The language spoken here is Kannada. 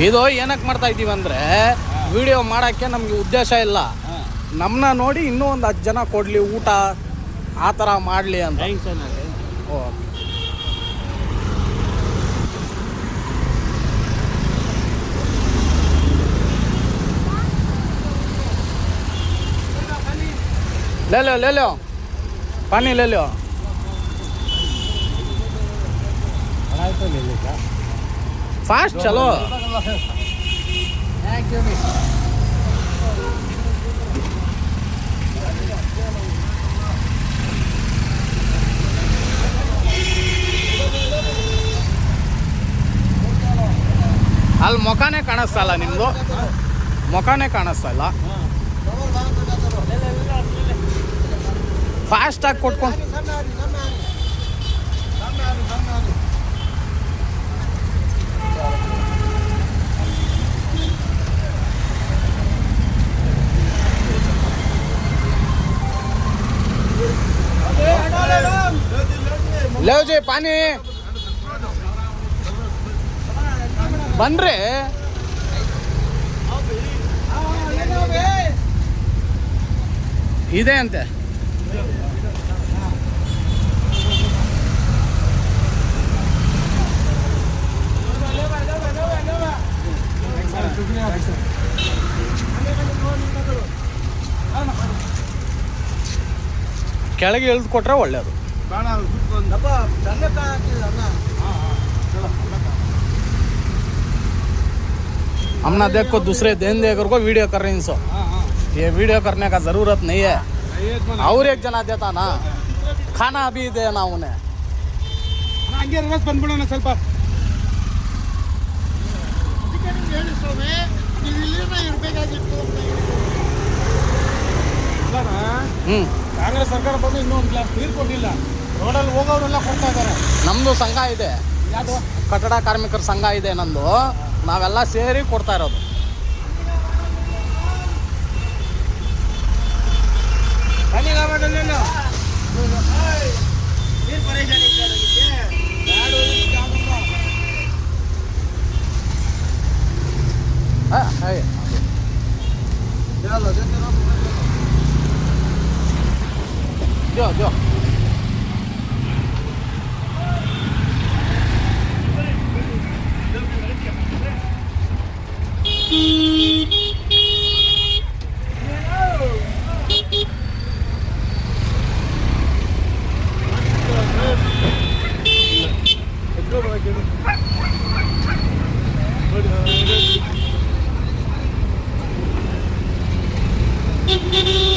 ಇದು ಏನಕ್ಕೆ ಮಾಡ್ತಾ ಇದ್ದೀವಿ ಅಂದರೆ ವಿಡಿಯೋ ಮಾಡೋಕ್ಕೆ ನಮಗೆ ಉದ್ದೇಶ ಇಲ್ಲ. ನಮ್ಮನ್ನ ನೋಡಿ ಇನ್ನೂ ಒಂದು 10 ಜನ ಕೊಡಲಿ ಊಟ ಆ ಥರ ಮಾಡಲಿ ಅಂತ. ಓಕೆ. ले लो पानी ले लो. फास्ट चलो. ಅಲ್ಲಿ ಮುಖನೇ ಕಾಣಿಸ್ತಾ ಇಲ್ಲ ನಿಮ್ಮದು, ಮುಖನೇ ಕಾಣಿಸ್ತಾ ಇಲ್ಲ. ಫಾಸ್ಟಾಗಿ ಕೊಟ್ಕೊಂಡು ಲೇವ್ ಜಿ ಪಾನಿ ಬನ್ರಿ. ಇದೆ ಅಂತೆ. ಕೆಳಗೆ ಇಳಿದು ಕೊಟ್ರೆ ಒಳ್ಳೇದು. हमने देखो दूसरे देन देकर को वीडियो कर रहे हैं. इनसे ये वीडियो करने का ज़रूरत नहीं है. और एक जना देता ना, खाना भी देना उन्हें. ಹಂಗೆ ರಿವರ್ಸ್ ಬಂದ್ಬಿಡೋಣ ಸ್ವಲ್ಪ. ಕಾಂಗ್ರೆಸ್ ಸರ್ಕಾರ ಬಂದು ಇನ್ನೂ ಒಂದು ಗ್ಲಾಸ್ ನೀರು ಕೊಟ್ಟಿಲ್ಲ. ರೋಡಲ್ಲಿ ಹೋಗೋರೆಲ್ಲ ಕೊಡ್ತಾ ಇದ್ದಾರೆ. ನಮ್ಮದು ಸಂಘ ಇದೆ, ಕಟ್ಟಡ ಕಾರ್ಮಿಕರ ಸಂಘ ಇದೆ ನಂದು. ನಾವೆಲ್ಲ ಸೇರಿ ಕೊಡ್ತಾ ಇರೋದು. जो Thank you.